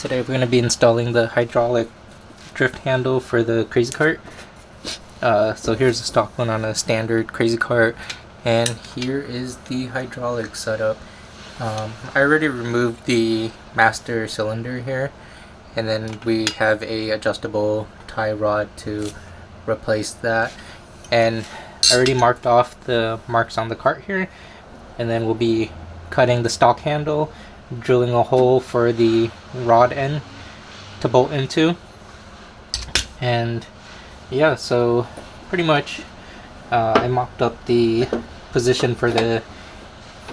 Today we're going to be installing the hydraulic drift handle for the Crazy Cart. So here's the stock one on a standard Crazy Cart, and here is the hydraulic setup. I already removed the master cylinder here, and then we have a adjustable tie rod to replace that. And I already marked off the marks on the cart here, and then we'll be cutting the stock handle, drilling a hole for the rod end to bolt into. And yeah, so pretty much I mocked up the position for the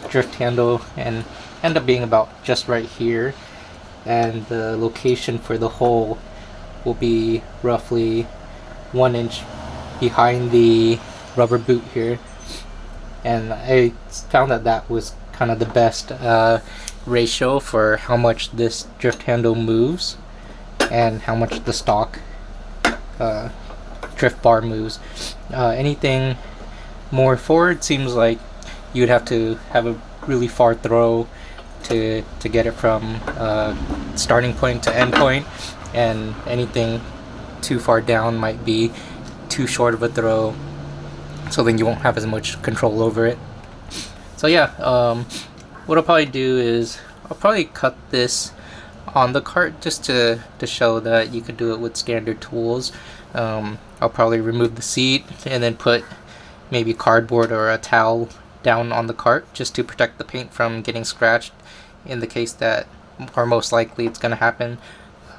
drift handle and end up being about just right here, and the location for the hole will be roughly 1 inch behind the rubber boot here. And I found that that was kind of the best ratio for how much this drift handle moves and how much the stock drift bar moves. Anything more forward seems like you'd have to have a really far throw to get it from starting point to end point, and anything too far down might be too short of a throw, so then you won't have as much control over it. So yeah, what I'll probably do is I'll probably cut this on the cart just to show that you could do it with standard tools. I'll probably remove the seat and then put maybe cardboard or a towel down on the cart just to protect the paint from getting scratched, in the case that, or most likely it's going to happen,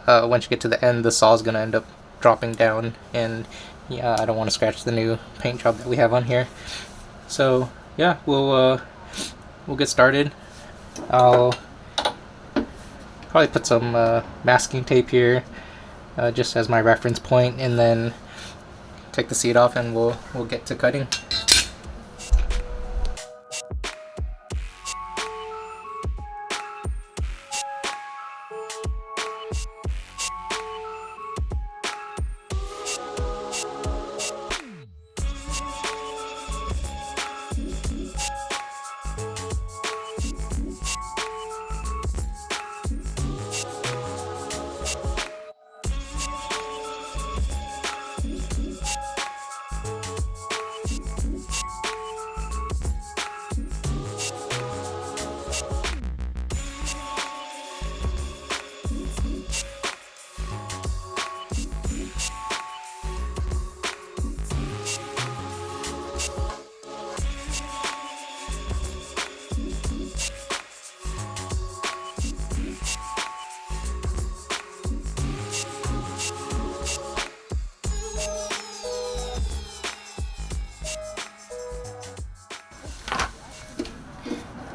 once you get to the end, the saw is going to end up dropping down, and yeah, I don't want to scratch the new paint job that we have on here. So yeah, we'll get started. I'll probably put some masking tape here just as my reference point, and then take the seat off and we'll get to cutting.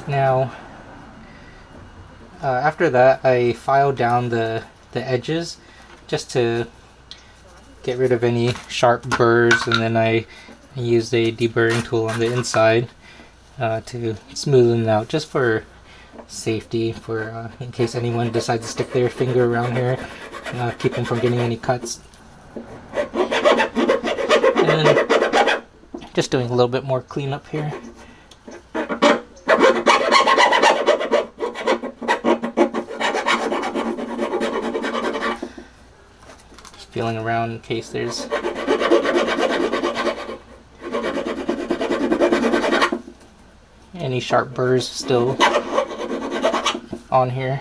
Now, after that, I filed down the edges just to get rid of any sharp burrs, and then I used a deburring tool on the inside to smoothen it out, just for safety, for in case anyone decides to stick their finger around here, keep them from getting any cuts. And just doing a little bit more cleanup here. Feeling around in case there's any sharp burrs still on here.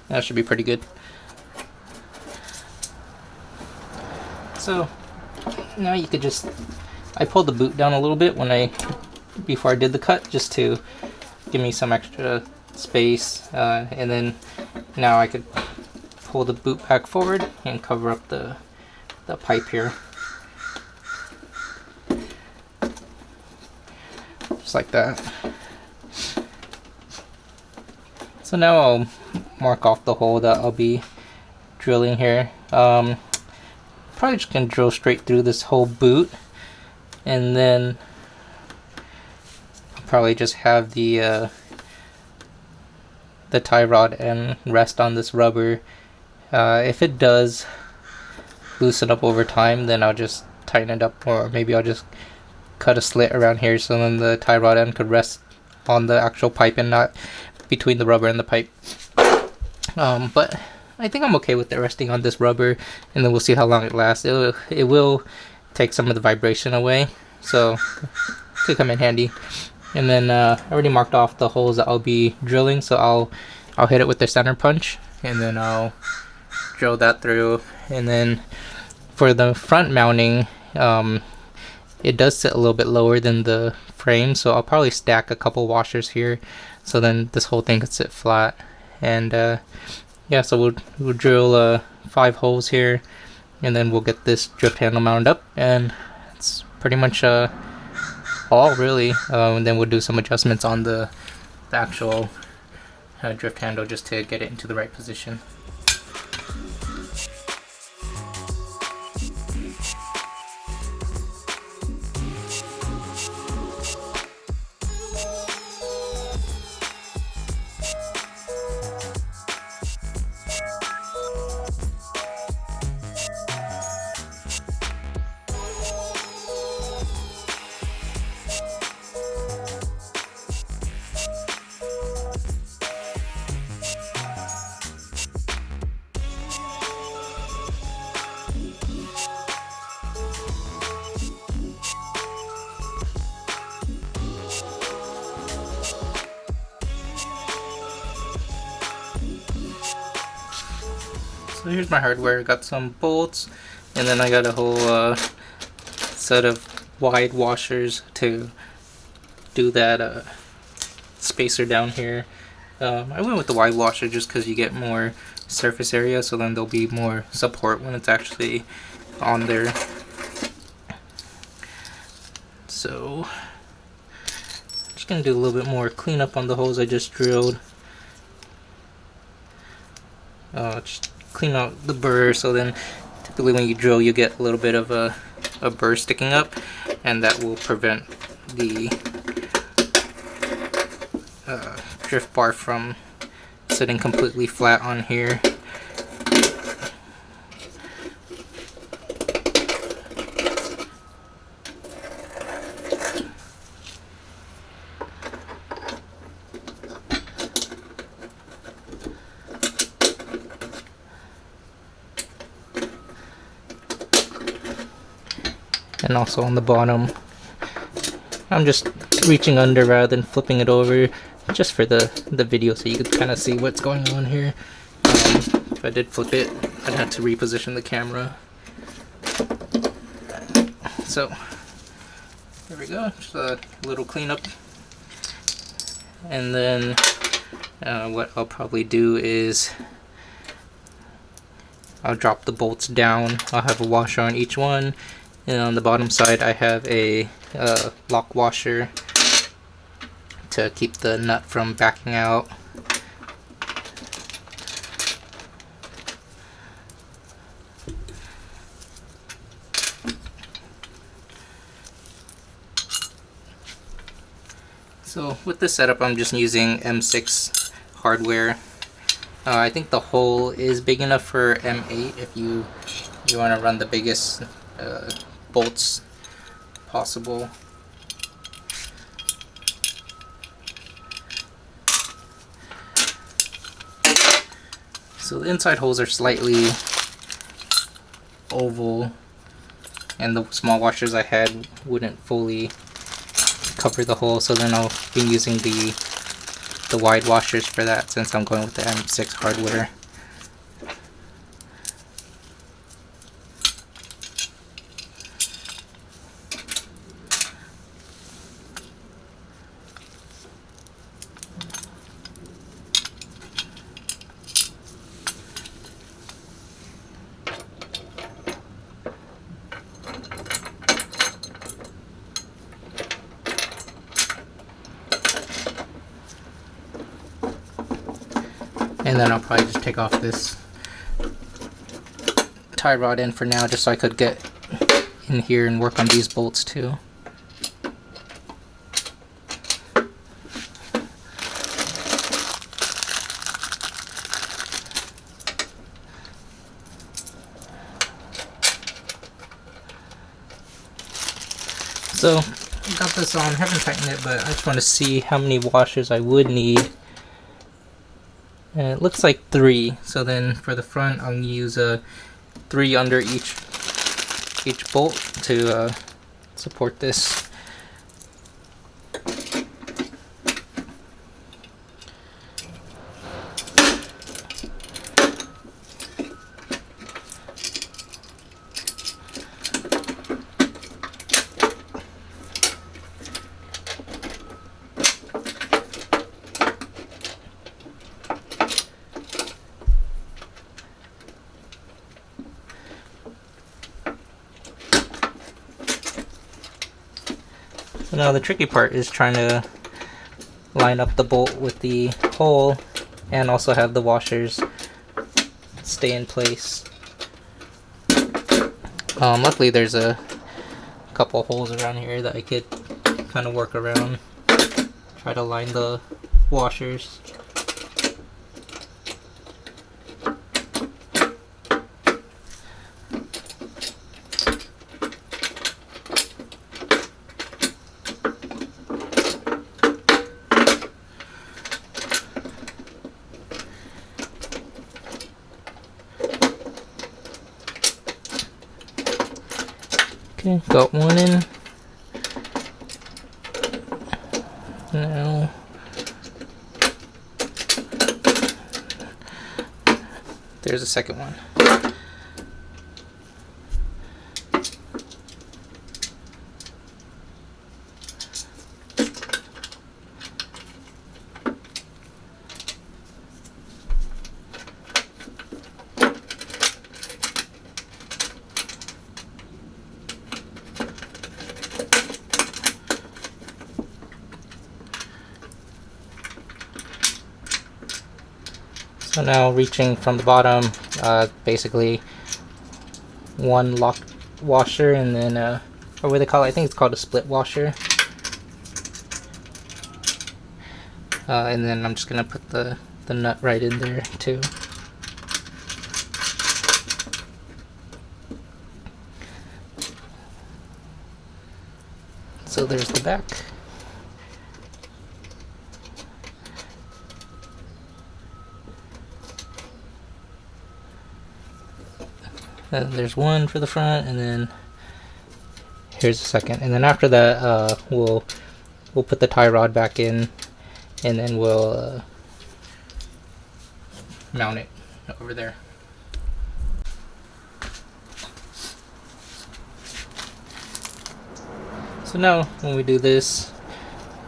That should be pretty good. So now you could just, I pulled the boot down a little bit before I did the cut, just to give me some extra space, and then now I could pull the boot back forward and cover up the pipe here, just like that. So now I'll mark off the hole that I'll be drilling here. Probably just gonna drill straight through this whole boot, and then I'll probably just have the tie rod and rest on this rubber. If it does loosen up over time, then I'll just tighten it up, or maybe I'll just cut a slit around here so then the tie rod end could rest on the actual pipe and not between the rubber and the pipe. But I think I'm okay with it resting on this rubber, and then we'll see how long it lasts. It will take some of the vibration away, so it could come in handy. And then I already marked off the holes that I'll be drilling, so I'll hit it with the center punch, and then I'll drill that through. And then for the front mounting, it does sit a little bit lower than the frame, so I'll probably stack a couple washers here, so then this whole thing could sit flat. And yeah, so we'll drill 5 holes here, and then we'll get this drift handle mounted up, and it's pretty much all really. And then we'll do some adjustments on the actual drift handle just to get it into the right position. So here's my hardware. I got some bolts, and then I got a whole set of wide washers to do that spacer down here. I went with the wide washer just because you get more surface area, so then there'll be more support when it's actually on there. So just gonna do a little bit more cleanup on the holes I just drilled. Just clean out the burr, so then typically when you drill you get a little bit of a burr sticking up, and that will prevent the drift bar from sitting completely flat on here. And also on the bottom, I'm just reaching under rather than flipping it over, just for the video, so you could kind of see what's going on here. If I did flip it, I'd have to reposition the camera. So there we go, just a little cleanup. And then what I'll probably do is I'll drop the bolts down. I'll have a washer on each one, and on the bottom side I have a lock washer to keep the nut from backing out. So with this setup, I'm just using M6 hardware. I think the hole is big enough for M8 if you want to run the biggest bolts possible. So the inside holes are slightly oval, and the small washers I had wouldn't fully cover the hole, so then I'll be using the wide washers for that, since I'm going with the M6 hardware. And then I'll probably just take off this tie rod end for now, just so I could get in here and work on these bolts too. So got this on, haven't tightened it, but I just want to see how many washers I would need. And it looks like 3, so then for the front I'll use 3 under each bolt to support this. So now the tricky part is trying to line up the bolt with the hole and also have the washers stay in place. Luckily there's a couple holes around here that I could kind of work around, try to line the washers. Okay, got one in. Now there's a second one. So now reaching from the bottom, basically one lock washer and then, or what they call it, I think it's called a split washer. And then I'm just going to put the nut right in there too. So there's the back. There's one for the front, and then here's the second. And then after that, we'll put the tie rod back in, and then we'll mount it over there. So now when we do this,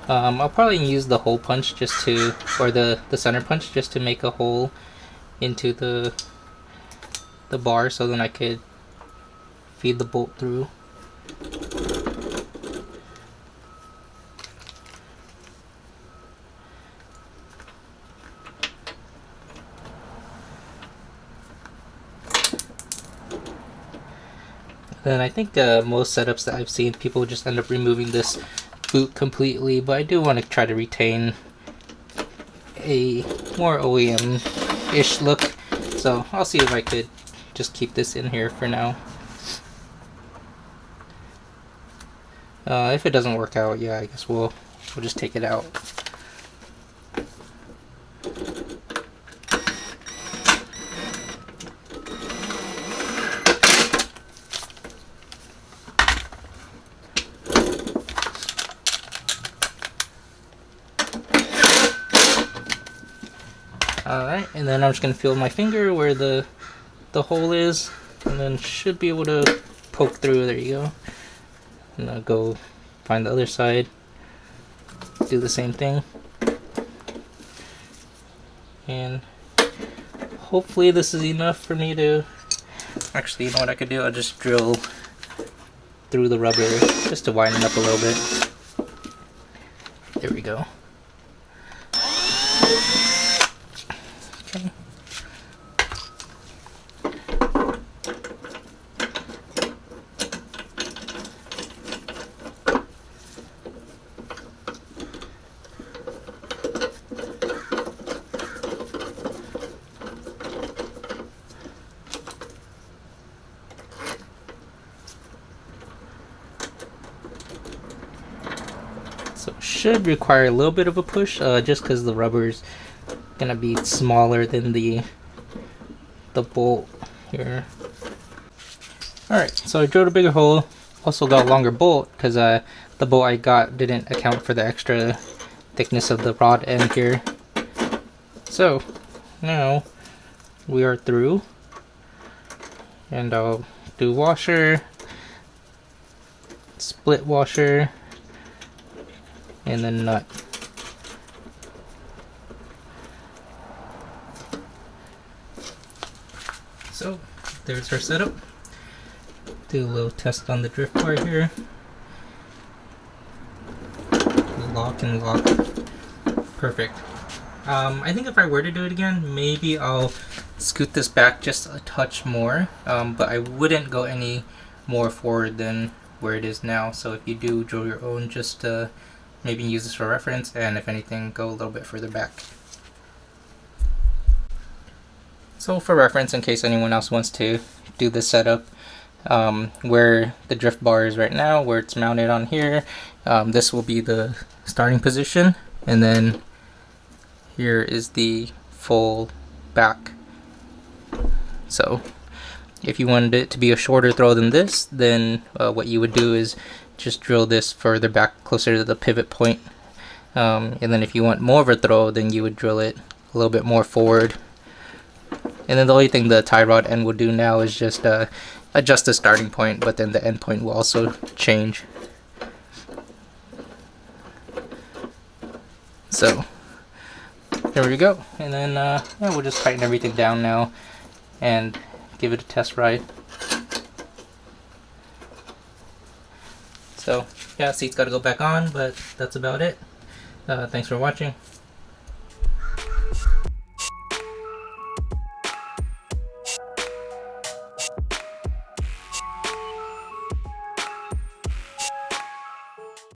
I'll probably use the hole punch just to, or the center punch just to make a hole into the bar, so then I could feed the bolt through. Then I think most setups that I've seen, people just end up removing this boot completely, but I do want to try to retain a more OEM-ish look, so I'll see if I could just keep this in here for now. If it doesn't work out, yeah, I guess we'll just take it out. Alright, and then I'm just going to feel my finger where the hole is, and then should be able to poke through. There you go. And I'll go find the other side, do the same thing, and hopefully this is enough for me to, actually, you know what I could do? I'll just drill through the rubber just to widen it up a little bit. There we go. Okay. So it should require a little bit of a push, just because the rubber's gonna be smaller than the bolt here. Alright, so I drilled a bigger hole. Also got a longer bolt because the bolt I got didn't account for the extra thickness of the rod end here. So now we are through, and I'll do washer, split washer, and then nut. So there's our setup. Do a little test on the drift bar here. Lock and lock. Perfect. I think if I were to do it again, maybe I'll scoot this back just a touch more, but I wouldn't go any more forward than where it is now. So if you do drill your own, just maybe use this for reference, and if anything, go a little bit further back. So for reference, in case anyone else wants to do this setup, where the drift bar is right now, where it's mounted on here, this will be the starting position, and then here is the full back. So if you wanted it to be a shorter throw than this, then what you would do is just drill this further back, closer to the pivot point, and then if you want more of a throw, then you would drill it a little bit more forward. And then the only thing the tie rod end will do now is just adjust the starting point, but then the end point will also change. So there we go. And then yeah, we'll just tighten everything down now and give it a test ride. So yeah, seat's got to go back on, but that's about it. Thanks for watching.